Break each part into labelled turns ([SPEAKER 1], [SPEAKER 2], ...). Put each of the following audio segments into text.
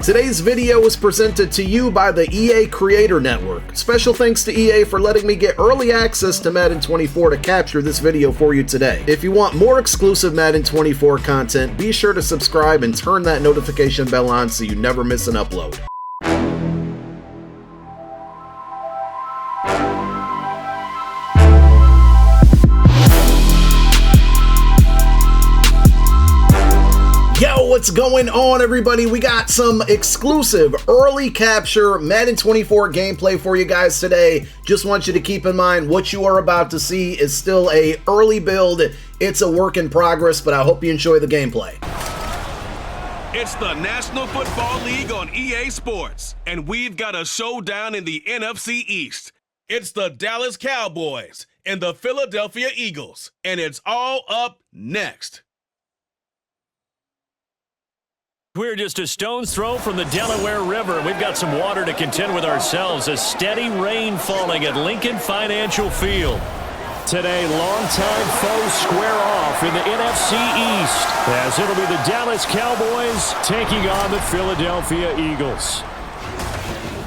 [SPEAKER 1] Today's video was presented to you by the EA Creator Network. Special thanks to EA for letting me get early access to Madden 24 to capture this video for you today. If you want more exclusive Madden 24 content, be sure to subscribe and turn that notification bell on so you never miss an upload. What's going on, everybody? We got some exclusive early capture Madden 24 gameplay for you guys today. Just want you to keep in mind what you are about to see is still a early build. It's a work in progress, but I hope you enjoy the gameplay.
[SPEAKER 2] It's the National Football League on EA Sports, and we've got a showdown in the NFC East. It's the Dallas Cowboys and the Philadelphia Eagles, and it's all up next.
[SPEAKER 3] We're just a stone's throw from the Delaware River. We've got some water to contend with ourselves. A steady rain falling at Lincoln Financial Field. Today, longtime foes square off in the NFC East, as it'll be the Dallas Cowboys taking on the Philadelphia Eagles.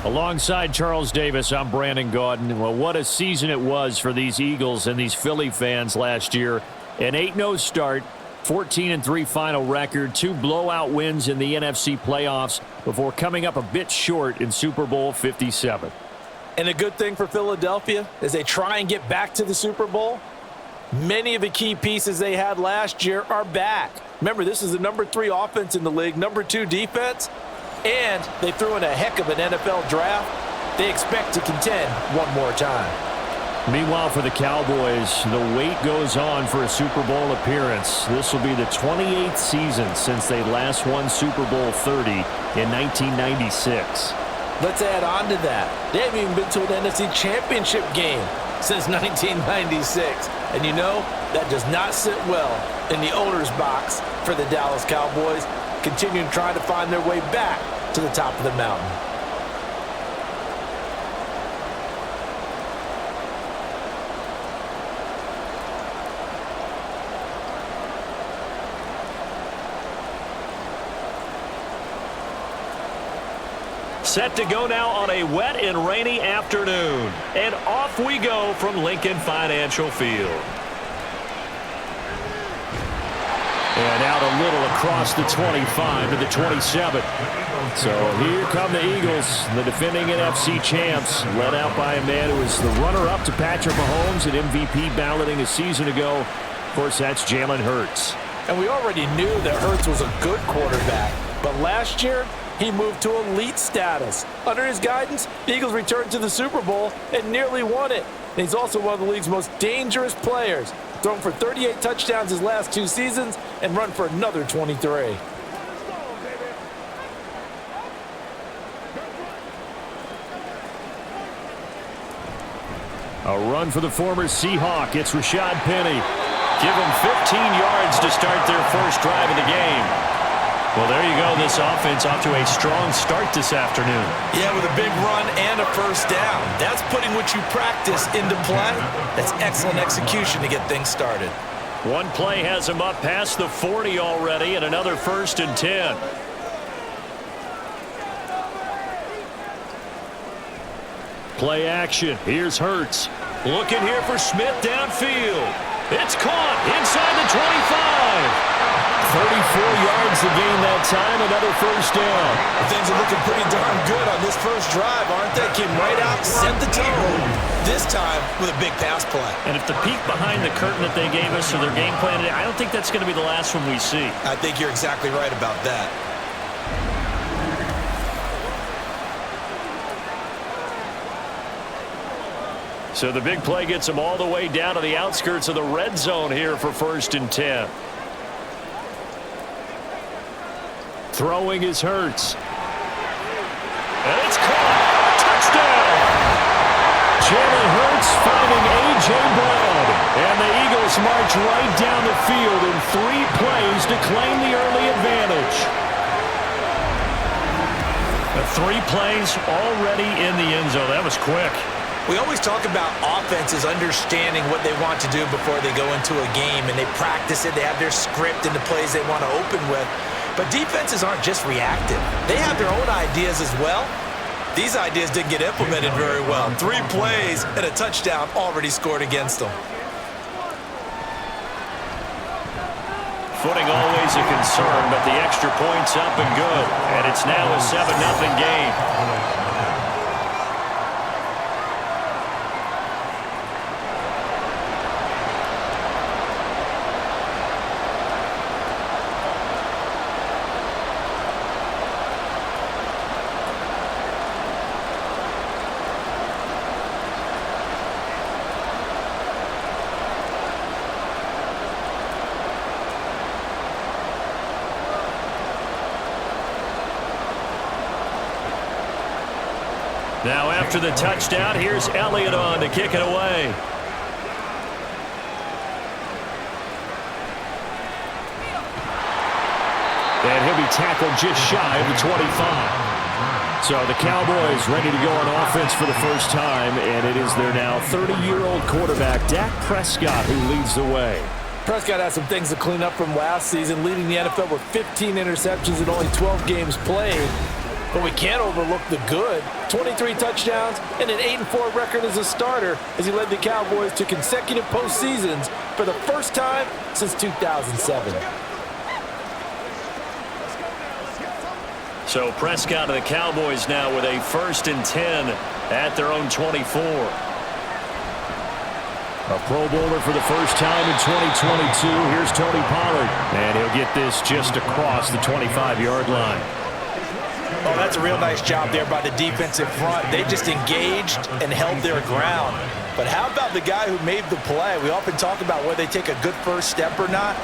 [SPEAKER 3] Alongside Charles Davis, I'm Brandon Gaudin. Well, what a season it was for these Eagles and these Philly fans last year. An 8-0 start. 14-3 final record, 2 blowout wins in the NFC playoffs before coming up a bit short in Super Bowl 57.
[SPEAKER 4] And a good thing for Philadelphia is they try and get back to the Super Bowl. Many of the key pieces they had last year are back. Remember, this is the number 3 offense in the league, number 2 defense, and they threw in a heck of an NFL draft. They expect to contend one more time.
[SPEAKER 3] Meanwhile, for the Cowboys, the wait goes on for a Super Bowl appearance. This will be the 28th season since they last won Super Bowl 30 in 1996.
[SPEAKER 4] Let's add on to that. They haven't even been to an NFC Championship game since 1996. And you know, that does not sit well in the owner's box for the Dallas Cowboys, continuing to try to find their way back to the top of the mountain.
[SPEAKER 3] Set to go now on a wet and rainy afternoon. And off we go from Lincoln Financial Field. And out a little across the 25 to the 27. So here come the Eagles, the defending NFC champs, led out by a man who was the runner-up to Patrick Mahomes at MVP balloting a season ago. Of course, that's Jalen Hurts.
[SPEAKER 4] And we already knew that Hurts was a good quarterback. But last year, he moved to elite status. Under his guidance, the Eagles returned to the Super Bowl and nearly won it. And he's also one of the league's most dangerous players. Thrown for 38 touchdowns his last 2 seasons and run for another 23.
[SPEAKER 3] A run for the former Seahawk. It's Rashad Penny. Give him 15 yards to start their first drive of the game. Well, there you go. This offense off to a strong start this afternoon.
[SPEAKER 4] Yeah, with a big run and a first down. That's putting what you practice into play. That's excellent execution to get things started.
[SPEAKER 3] One play has him up past the 40 already, and another 1st and 10. Play action. Here's Hurts. Looking here for Smith downfield. It's caught inside the 25. 34 yards to gain that time, another first down.
[SPEAKER 4] Things are looking pretty darn good on this first drive, aren't they? Came right out, set the tone, this time with a big pass play.
[SPEAKER 3] And if the peek behind the curtain that they gave us or their game plan, I don't think that's going to be the last one we see.
[SPEAKER 4] I think you're exactly right about that.
[SPEAKER 3] So the big play gets them all the way down to the outskirts of the red zone here for 1st and 10. Throwing is Hurts. And it's caught. Touchdown! Jalen Hurts finding A.J. Brown. And the Eagles march right down the field in 3 plays to claim the early advantage. The 3 plays already in the end zone. That was quick.
[SPEAKER 4] We always talk about offenses understanding what they want to do before they go into a game, and they practice it. They have their script and the plays they want to open with. But defenses aren't just reactive. They have their own ideas as well. These ideas didn't get implemented very well. 3 plays and a touchdown already scored against them.
[SPEAKER 3] Footing always a concern, but the extra point's up and good. And it's now a 7-0 game. Now after the touchdown, here's Elliott on to kick it away. And he'll be tackled just shy of the 25. So the Cowboys ready to go on offense for the first time, and it is their now 30-year-old quarterback, Dak Prescott, who leads the way.
[SPEAKER 4] Prescott has some things to clean up from last season, leading the NFL with 15 interceptions in only 12 games played. But we can't overlook the good. 23 touchdowns and an 8-4 record as a starter as he led the Cowboys to consecutive postseasons for the first time since 2007.
[SPEAKER 3] So Prescott and the Cowboys now with a 1st and 10 at their own 24. A Pro Bowler for the first time in 2022. Here's Tony Pollard. And he'll get this just across the 25-yard line.
[SPEAKER 4] Oh, that's a real nice job there by the defensive front. They just engaged and held their ground. But how about the guy who made the play? We often talk about whether they take a good first step or not.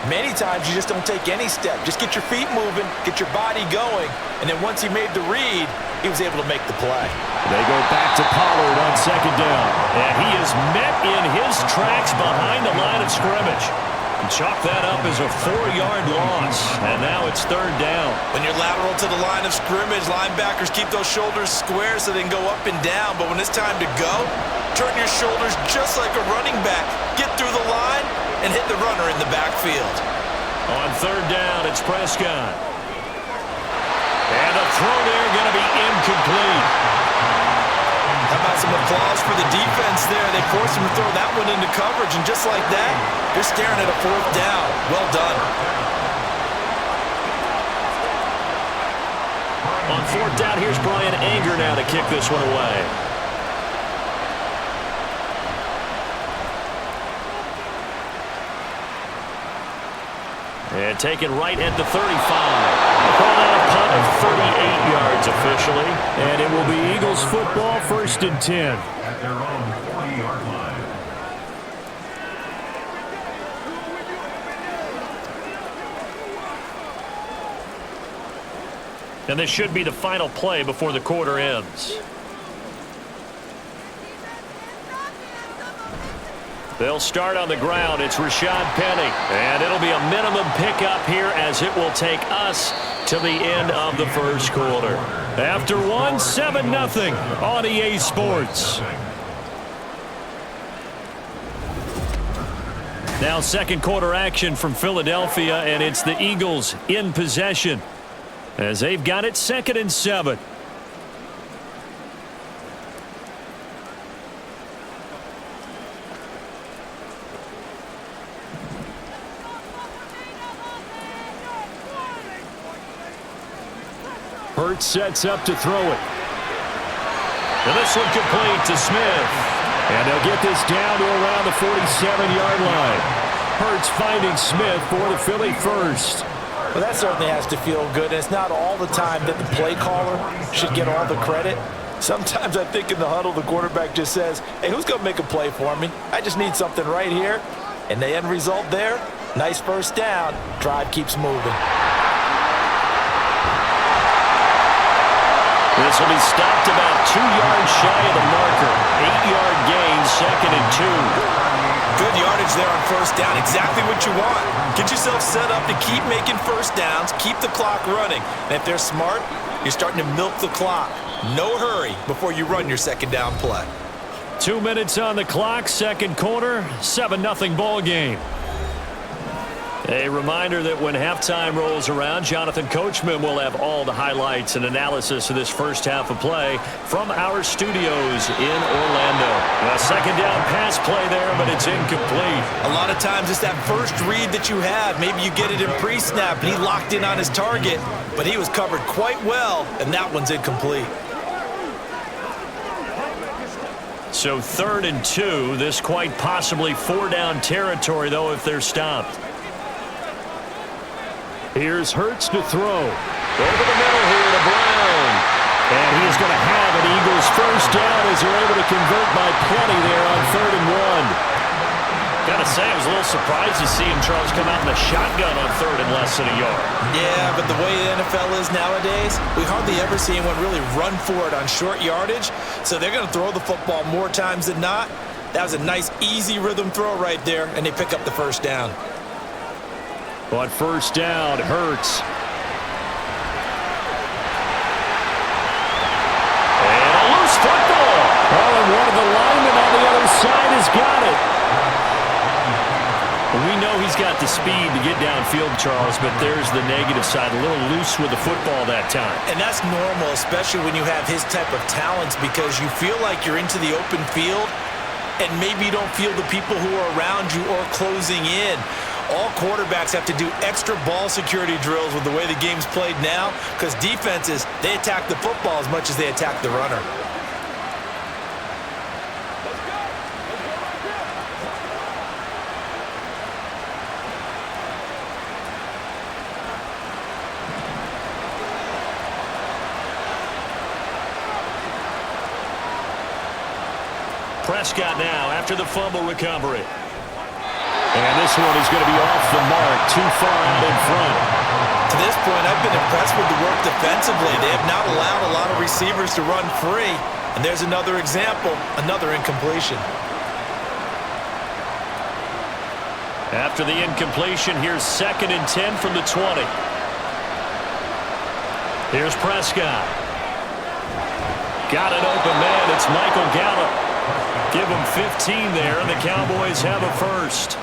[SPEAKER 4] Many times you just don't take any step. Just get your feet moving, get your body going, and then once he made the read, he was able to make the play.
[SPEAKER 3] They go back to Pollard on 2nd down. And he is met in his tracks behind the line of scrimmage. Chalk that up as a 4-yard loss, and now it's 3rd down.
[SPEAKER 4] When you're lateral to the line of scrimmage, linebackers keep those shoulders square so they can go up and down. But when it's time to go, turn your shoulders just like a running back. Get through the line and hit the runner in the backfield.
[SPEAKER 3] On 3rd down, it's Prescott. And a throw there going to be incomplete.
[SPEAKER 4] How about some applause for the defense there? They forced him to throw that one into coverage, and just like that, they're staring at a 4th down. Well done.
[SPEAKER 3] On 4th down, here's Brian Anger now to kick this one away. And taken right at the 35. Called out a punt of 38 yards officially. And it will be Eagles football, 1st and 10.
[SPEAKER 5] At their own 40-yard line.
[SPEAKER 3] And this should be the final play before the quarter ends. They'll start on the ground. It's Rashad Penny. And it'll be a minimum pickup here as it will take us to the end of the 1st quarter. After 7-0 on EA Sports. Now 2nd quarter action from Philadelphia, and it's the Eagles in possession as they've got it 2nd and 7. Hurts sets up to throw it. And this one complete to Smith. And they'll get this down to around the 47-yard line. Hurts finding Smith for the Philly first.
[SPEAKER 4] Well, that certainly has to feel good. And it's not all the time that the play caller should get all the credit. Sometimes I think in the huddle, the quarterback just says, hey, who's going to make a play for me? I just need something right here. And the end result there, nice 1st down. Drive keeps moving.
[SPEAKER 3] This will be stopped about 2 yards shy of the marker. 8-yard gain, 2nd and 2.
[SPEAKER 4] Good yardage there on 1st down. Exactly what you want. Get yourself set up to keep making 1st downs, keep the clock running. And if they're smart, you're starting to milk the clock. No hurry before you run your 2nd down play.
[SPEAKER 3] 2 minutes on the clock, 2nd quarter, 7-0 ball game. A reminder that when halftime rolls around, Jonathan Coachman will have all the highlights and analysis of this first half of play from our studios in Orlando. A second down pass play there, but it's incomplete.
[SPEAKER 4] A lot of times it's that first read that you have. Maybe you get it in pre-snap, and he locked in on his target, but he was covered quite well, and that one's incomplete.
[SPEAKER 3] So 3rd and 2. This quite possibly 4-down territory, though, if they're stopped. Here's Hurts to throw. Over the middle here to Brown. And he is going to have an Eagles first down as they're able to convert by plenty there on 3rd and 1. Got to say, I was a little surprised to see him, Charles, come out in the shotgun on 3rd and less than a yard.
[SPEAKER 4] Yeah, but the way the NFL is nowadays, we hardly ever see anyone really run for it on short yardage. So they're going to throw the football more times than not. That was a nice, easy rhythm throw right there, and they pick up the first down.
[SPEAKER 3] On first down, Hurts. And a loose football. Oh, and one of the linemen on the other side has got it. We know he's got the speed to get downfield, Charles, but there's the negative side. A little loose with the football that time.
[SPEAKER 4] And that's normal, especially when you have his type of talents, because you feel like you're into the open field and maybe you don't feel the people who are around you or closing in. All quarterbacks have to do extra ball security drills with the way the game's played now, because defenses, they attack the football as much as they attack the runner.
[SPEAKER 3] Prescott now after the fumble recovery. And this one is going to be off the mark, too far out in front.
[SPEAKER 4] To this point, I've been impressed with the work defensively. They have not allowed a lot of receivers to run free. And there's another example, another incompletion.
[SPEAKER 3] After the incompletion, here's 2nd and 10 from the 20. Here's Prescott. Got an open man. It's Michael Gallup. Give him 15 there, and the Cowboys have a first.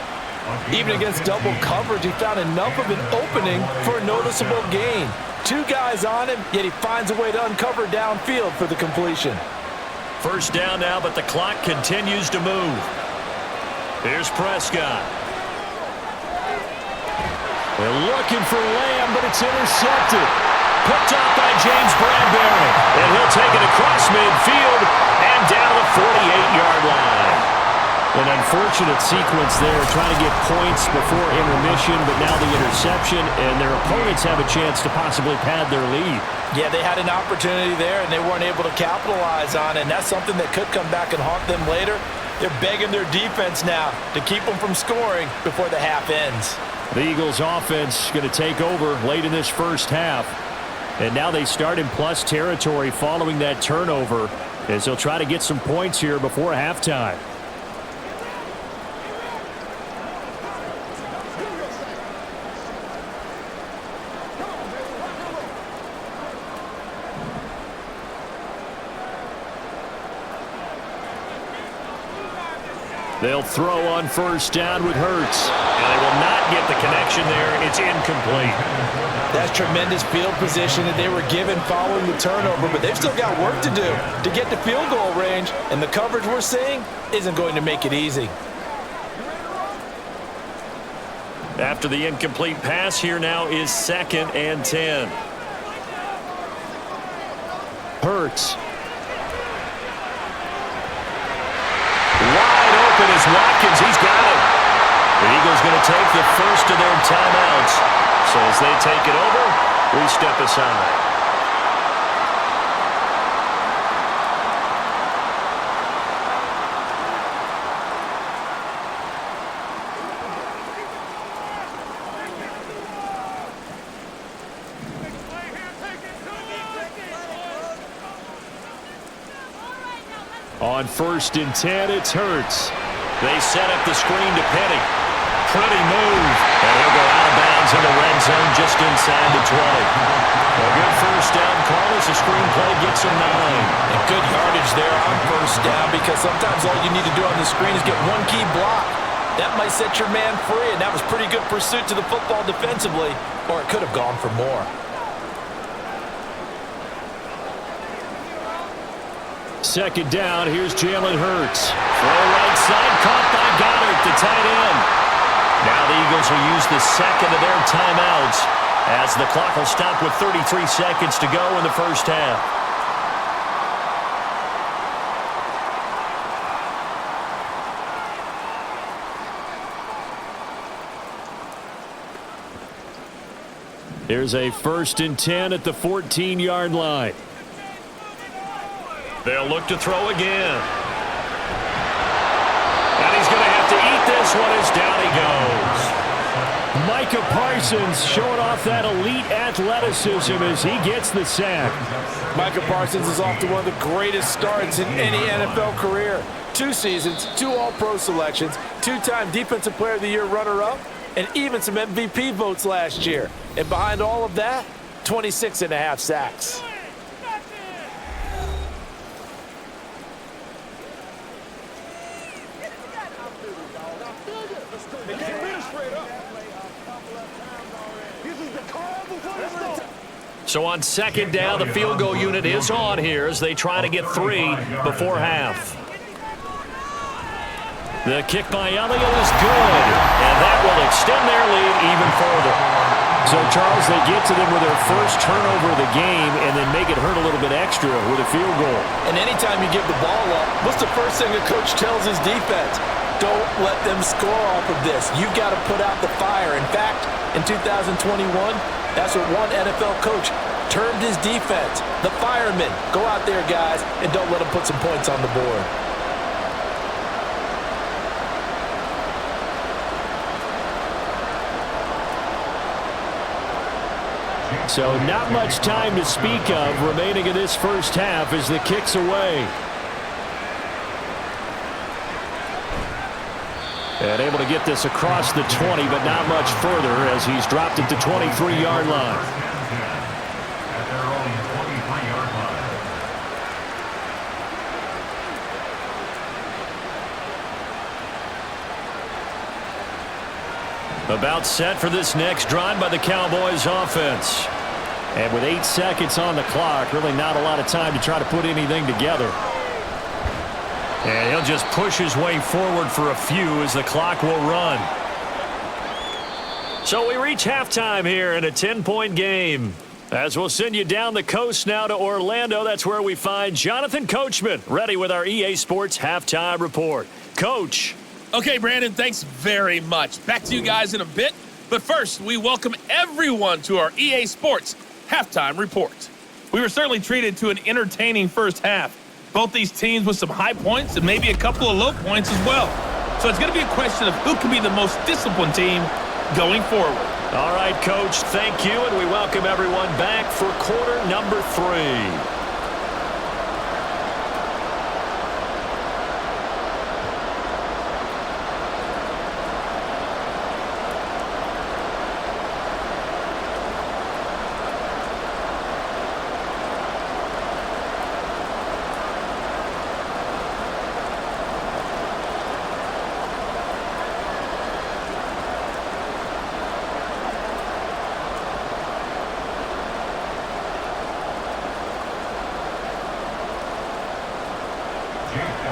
[SPEAKER 4] Even against double coverage, he found enough of an opening for a noticeable gain. 2 guys on him, yet he finds a way to uncover downfield for the completion.
[SPEAKER 3] First down now, but the clock continues to move. Here's Prescott. They're looking for Lamb, but it's intercepted. Picked up by James Bradbury. And he'll take it across midfield and down the 48-yard line. An unfortunate sequence there, trying to get points before intermission, but now the interception, and their opponents have a chance to possibly pad their lead.
[SPEAKER 4] Yeah, they had an opportunity there, and they weren't able to capitalize on it, and that's something that could come back and haunt them later. They're begging their defense now to keep them from scoring before the half ends.
[SPEAKER 3] The Eagles' offense going to take over late in this first half. And now they start in plus territory following that turnover, as they'll try to get some points here before halftime. They'll throw on first down with Hurts. And they will not get the connection there. It's incomplete.
[SPEAKER 4] That's tremendous field position that they were given following the turnover, but they've still got work to do to get to field goal range, and the coverage we're seeing isn't going to make it easy.
[SPEAKER 3] After the incomplete pass, here now is 2nd and 10. Hurts. Wide open is Watkins. He's got it. The Eagles going to take the first of their timeouts. So as they take it over, we step aside. On 1st and 10, it's Hurts. They set up the screen to Penny. Pretty move. And he'll go out of bounds in the red zone just inside the 20. A good first down call as the screen play gets a 9.
[SPEAKER 4] And good yardage there on first down, because sometimes all you need to do on the screen is get one key block. That might set your man free, and that was pretty good pursuit to the football defensively, or it could have gone for more.
[SPEAKER 3] Second down, here's Jalen Hurts. Throw right side, caught by Goddard, the tight end. Now the Eagles will use the second of their timeouts as the clock will stop with 33 seconds to go in the first half. Here's a 1st and 10 at the 14-yard line. They'll look to throw again. And he's going to have to eat this one as down he goes. Micah Parsons showing off that elite athleticism as he gets the sack.
[SPEAKER 4] Micah Parsons is off to one of the greatest starts in any NFL career. 2 seasons, 2 All-Pro selections, 2-time Defensive Player of the Year runner-up, and even some MVP votes last year. And behind all of that, 26.5 sacks.
[SPEAKER 3] So on second down, the field goal unit is on here as they try to get 3 before half. The kick by Elliott is good, and that will extend their lead even further. So, Charles, they get to them with their first turnover of the game and then make it hurt a little bit extra with a field goal.
[SPEAKER 4] And anytime you give the ball up, what's the first thing a coach tells his defense? Don't let them score off of this. You've got to put out the fire. In fact, in 2021, that's what one NFL coach termed his defense. The firemen. Go out there, guys, and don't let them put some points on the board.
[SPEAKER 3] So not much time to speak of remaining in this first half as the kick's away. And able to get this across the 20, but not much further as he's dropped it to 23-yard line.
[SPEAKER 5] At their own 23-yard line.
[SPEAKER 3] About set for this next drive by the Cowboys offense. And with 8 seconds on the clock, really not a lot of time to try to put anything together. And he'll just push his way forward for a few as the clock will run. So we reach halftime here in a 10-point game. As we'll send you down the coast now to Orlando, that's where we find Jonathan Coachman, ready with our EA Sports Halftime Report. Coach.
[SPEAKER 6] Okay, Brandon, thanks very much. Back to you guys in a bit. But first, we welcome everyone to our EA Sports Halftime Report. We were certainly treated to an entertaining first half. Both these teams with some high points and maybe a couple of low points as well. So it's going to be a question of who can be the most disciplined team going forward.
[SPEAKER 3] All right, Coach, thank you, and we welcome everyone back for quarter number 3.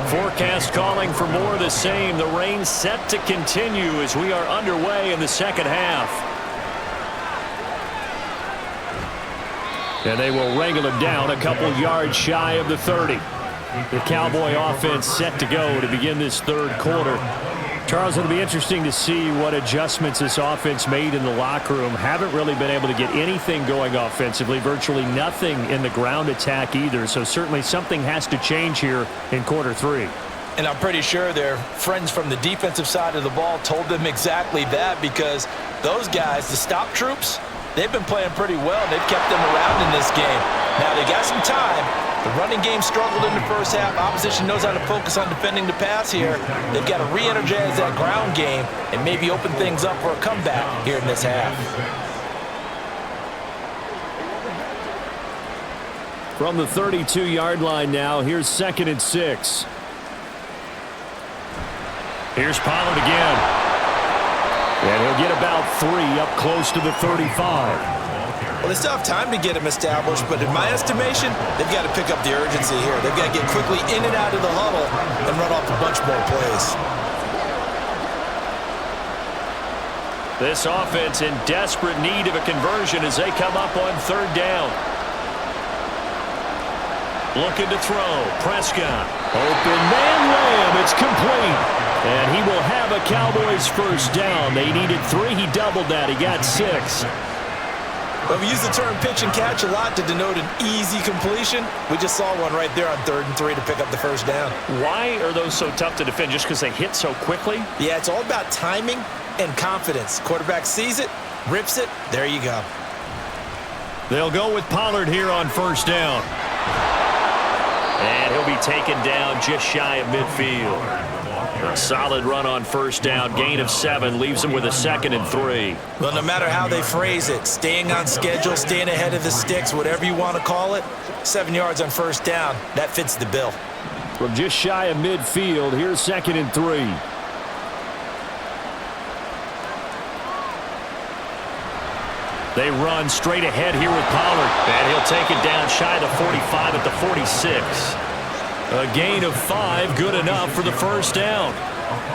[SPEAKER 3] Forecast calling for more of the same. The rain set to continue as we are underway in the second half. And they will wrangle him down a couple yards shy of the 30. The Cowboy offense set to go to begin this third quarter. Charles, it'll be interesting to see what adjustments this offense made in the locker room. Haven't really been able to get anything going offensively, virtually nothing in the ground attack either. So certainly something has to change here in quarter 3.
[SPEAKER 4] And I'm pretty sure their friends from the defensive side of the ball told them exactly that, because those guys, the stop troops, they've been playing pretty well. They've kept them around in this game. Now, they got some time. The running game struggled in the first half. Opposition knows how to focus on defending the pass here. They've got to re-energize that ground game and maybe open things up for a comeback here in this half.
[SPEAKER 3] From the 32-yard line now, here's 2nd and 6. Here's Pollard again. And he'll get about 3 up close to the 35.
[SPEAKER 4] Well, they still have time to get him established, but in my estimation, they've got to pick up the urgency here. They've got to get quickly in and out of the huddle and run off a bunch more plays.
[SPEAKER 3] This offense in desperate need of a conversion as they come up on 3rd down. Looking to throw. Prescott. Open man Lamb. It's complete. And he will have a Cowboys first down. They needed 3. He doubled that. He got 6.
[SPEAKER 4] Well, we use the term pitch and catch a lot to denote an easy completion. We just saw one right there on 3rd and 3 to pick up the first down.
[SPEAKER 3] Why are those so tough to defend? Just because they hit so quickly?
[SPEAKER 4] Yeah, it's all about timing and confidence. Quarterback sees it, rips it, there you go.
[SPEAKER 3] They'll go with Pollard here on first down. And he'll be taken down just shy of midfield. A solid run on first down. Gain of 7 leaves him with a 2nd and 3.
[SPEAKER 4] Well, no matter how they phrase it, staying on schedule, staying ahead of the sticks, whatever you want to call it, 7 yards on first down, that fits the bill.
[SPEAKER 3] From just shy of midfield, here's 2nd and 3. They run straight ahead here with Pollard. And he'll take it down shy of the 45 at the 46. A gain of 5, good enough for the first down.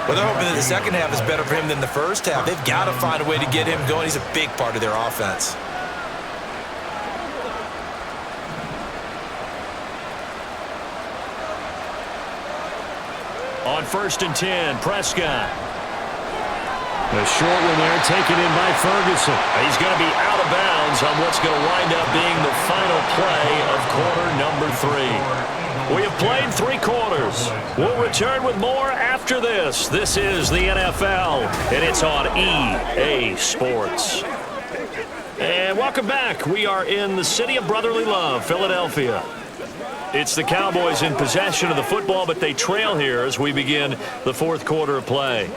[SPEAKER 4] Well, they're hoping that the second half is better for him than the first half. They've got to find a way to get him going. He's a big part of their offense.
[SPEAKER 3] On 1st and 10, Prescott. A short one there taken in by Ferguson. He's going to be out of bounds on what's going to wind up being the final play of quarter number 3. We have played 3 quarters. We'll return with more after this. This is the NFL, and it's on EA Sports. And welcome back. We are in the city of brotherly love, Philadelphia. It's the Cowboys in possession of the football, but they trail here as we begin the 4th quarter of play.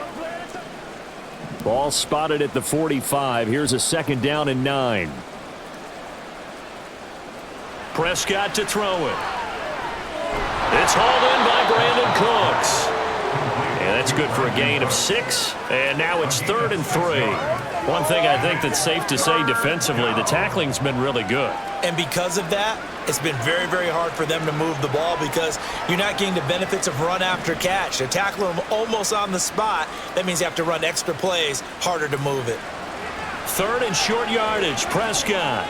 [SPEAKER 3] Ball spotted at the 45. Here's a 2nd down and 9. Prescott to throw it. It's hauled in by Brandon Cooks. And that's good for a gain of 6. And now it's 3rd and 3. One thing I think that's safe to say defensively, the tackling's been really good.
[SPEAKER 4] And because of that, it's been very, very hard for them to move the ball because you're not getting the benefits of run after catch. They're tackling them almost on the spot. That means you have to run extra plays, harder to move it.
[SPEAKER 3] 3rd and short yardage, Prescott.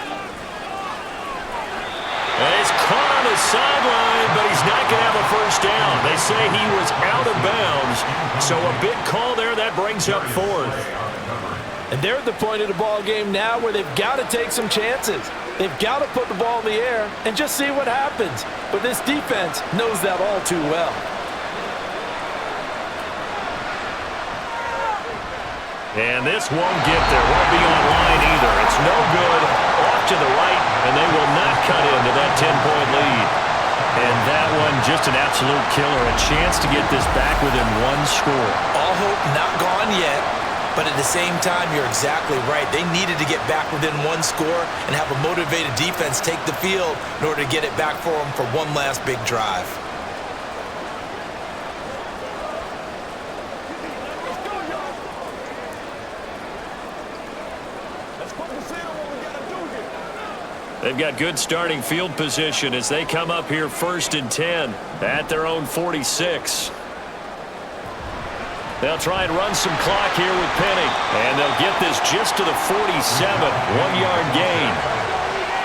[SPEAKER 3] And he's caught on the sideline, but he's not going to have a first down. They say he was out of bounds, so a big call there. That brings up 4th.
[SPEAKER 4] And they're at the point of the ball game now where they've got to take some chances. They've got to put the ball in the air and just see what happens. But this defense knows that all too well.
[SPEAKER 3] And this won't get there. Won't be online either. It's no good. Off to the right, and they will not cut into that 10-point lead. And that one just an absolute killer. A chance to get this back within 1 score.
[SPEAKER 4] All hope not gone yet. But at the same time, you're exactly right. They needed to get back within 1 score and have a motivated defense take the field in order to get it back for them for one last big drive.
[SPEAKER 3] They've got good starting field position as they come up here 1st and 10 at their own 46. They'll try and run some clock here with Penny. And they'll get this just to the 47. 1-yard gain.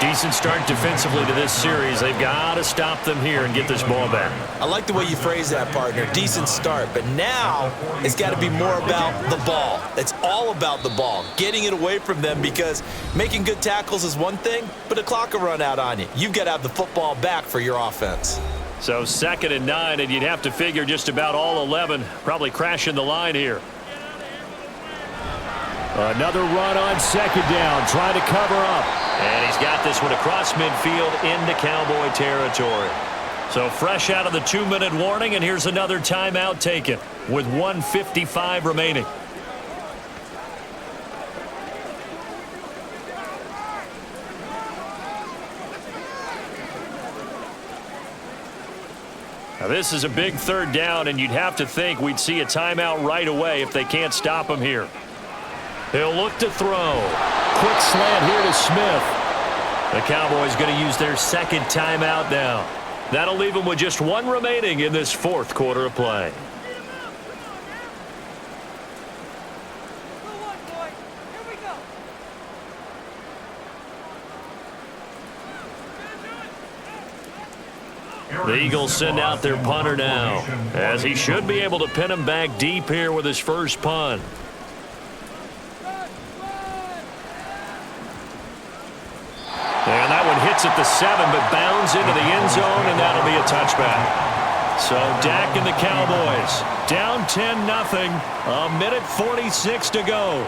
[SPEAKER 3] Decent start defensively to this series. They've got to stop them here and get this ball back.
[SPEAKER 4] I like the way you phrase that, partner. Decent start. But now it's got to be more about the ball. It's all about the ball. Getting it away from them because making good tackles is one thing, but the clock will run out on you. You've got to have the football back for your offense.
[SPEAKER 3] So 2nd and 9, and you'd have to figure just about all 11 probably crashing the line here. Another run on 2nd down, trying to cover up. And he's got this one across midfield into Cowboy territory. So fresh out of the 2-minute warning, and here's another timeout taken with 1:55 remaining. Now this is a big 3rd down, and you'd have to think we'd see a timeout right away if they can't stop him here. He'll look to throw. Quick slant here to Smith. The Cowboys going to use their second timeout now. That'll leave them with just one remaining in this fourth quarter of play. The Eagles send out their punter now, as he should be able to pin him back deep here with his first punt. And that one hits at the 7, but bounds into the end zone, and that'll be a touchback. So Dak and the Cowboys down 10-0, a minute 46 to go.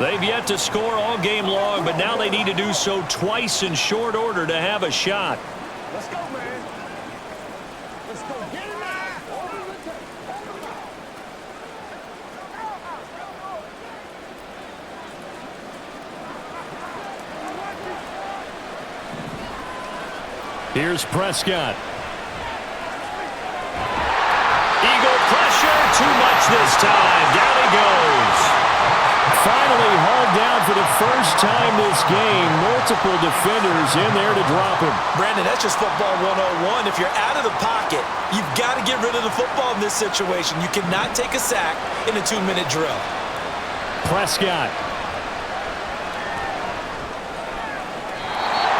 [SPEAKER 3] They've yet to score all game long, but now they need to do so twice in short order to have a shot.
[SPEAKER 7] Let's go, man. Let's go. Get him out.
[SPEAKER 3] Here's Prescott. Eagle pressure, too much this time. Down he goes. Finally hauled down for the first time this game. Multiple defenders in there to drop him.
[SPEAKER 4] Brandon, that's just football 101. If you're out of the pocket, you've got to get rid of the football in this situation. You cannot take a sack in a 2-minute drill.
[SPEAKER 3] Prescott.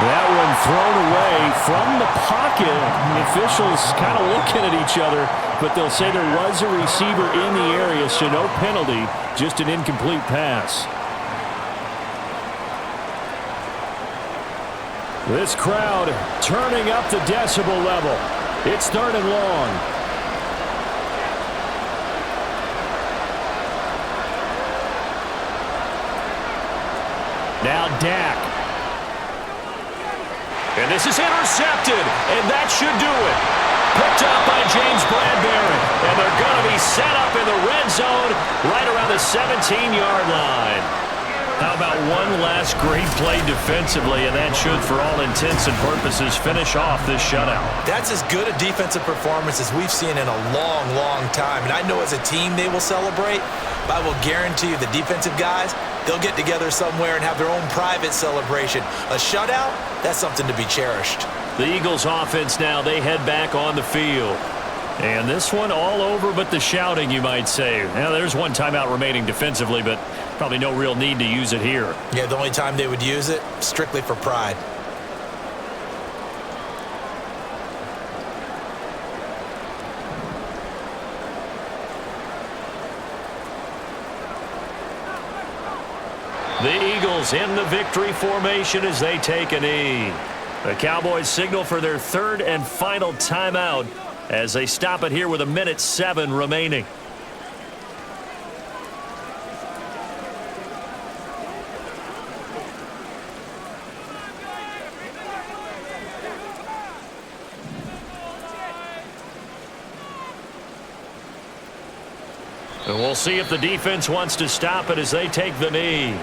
[SPEAKER 3] That one thrown away from the pocket. The officials kind of looking at each other, but they'll say there was a receiver in the area, so no penalty, just an incomplete pass. This crowd turning up the decibel level. It's third and long. Now Dak. And this is intercepted, and that should do it. Picked up by James Bradbury, and they're going to be set up in the red zone right around the 17-yard line. How about one last great play defensively, and that should, for all intents and purposes, finish off this shutout.
[SPEAKER 4] That's as good a defensive performance as we've seen in a long, long time. And I know as a team they will celebrate, but I will guarantee you the defensive guys, they'll get together somewhere and have their own private celebration. A shutout, that's something to be cherished.
[SPEAKER 3] The Eagles offense now, they head back on the field. And this one all over but the shouting, you might say. Now, there's one timeout remaining defensively, but probably no real need to use it here.
[SPEAKER 4] Yeah, the only time they would use it, strictly for pride.
[SPEAKER 3] The Eagles in the victory formation as they take a knee. The Cowboys signal for their third and final timeout as they stop it here with 1:07 remaining. And we'll see if the defense wants to stop it as they take the knee.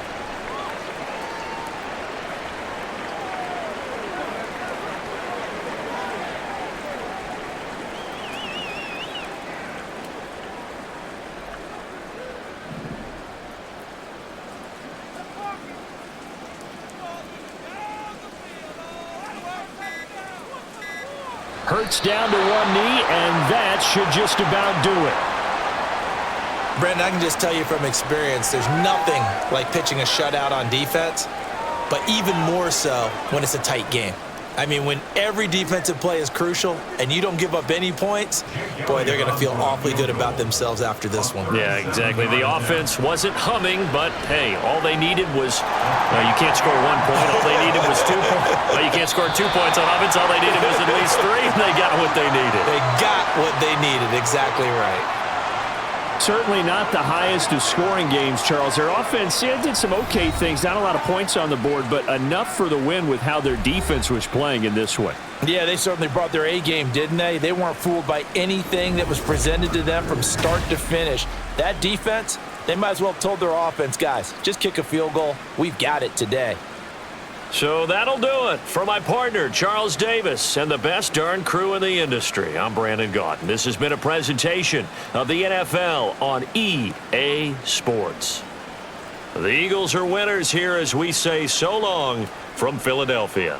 [SPEAKER 3] Hurts down to one knee, and that should just about do it.
[SPEAKER 4] Brandon, I can just tell you from experience, there's nothing like pitching a shutout on defense, but even more so when it's a tight game. I mean, when every defensive play is crucial and you don't give up any points, boy, they're going to feel awfully good about themselves after this one.
[SPEAKER 3] Yeah, exactly. The offense wasn't humming, but, hey, all they needed was, you can't score 1 point. All they needed was 2 points. Well, you can't score 2 points on offense. All they needed was at least 3, and they got what they needed.
[SPEAKER 4] They got what they needed. Exactly right.
[SPEAKER 8] Certainly not the highest of scoring games, Charles. Their offense did some okay things. Not a lot of points on the board, but enough for the win with how their defense was playing in this one.
[SPEAKER 4] Yeah, they certainly brought their A game, didn't they? They weren't fooled by anything that was presented to them from start to finish. That defense, they might as well have told their offense, guys, just kick a field goal. We've got it today.
[SPEAKER 3] So that'll do it for my partner, Charles Davis, and the best darn crew in the industry. I'm Brandon Gaunt. This has been a presentation of the NFL on EA Sports. The Eagles are winners here as we say so long from Philadelphia.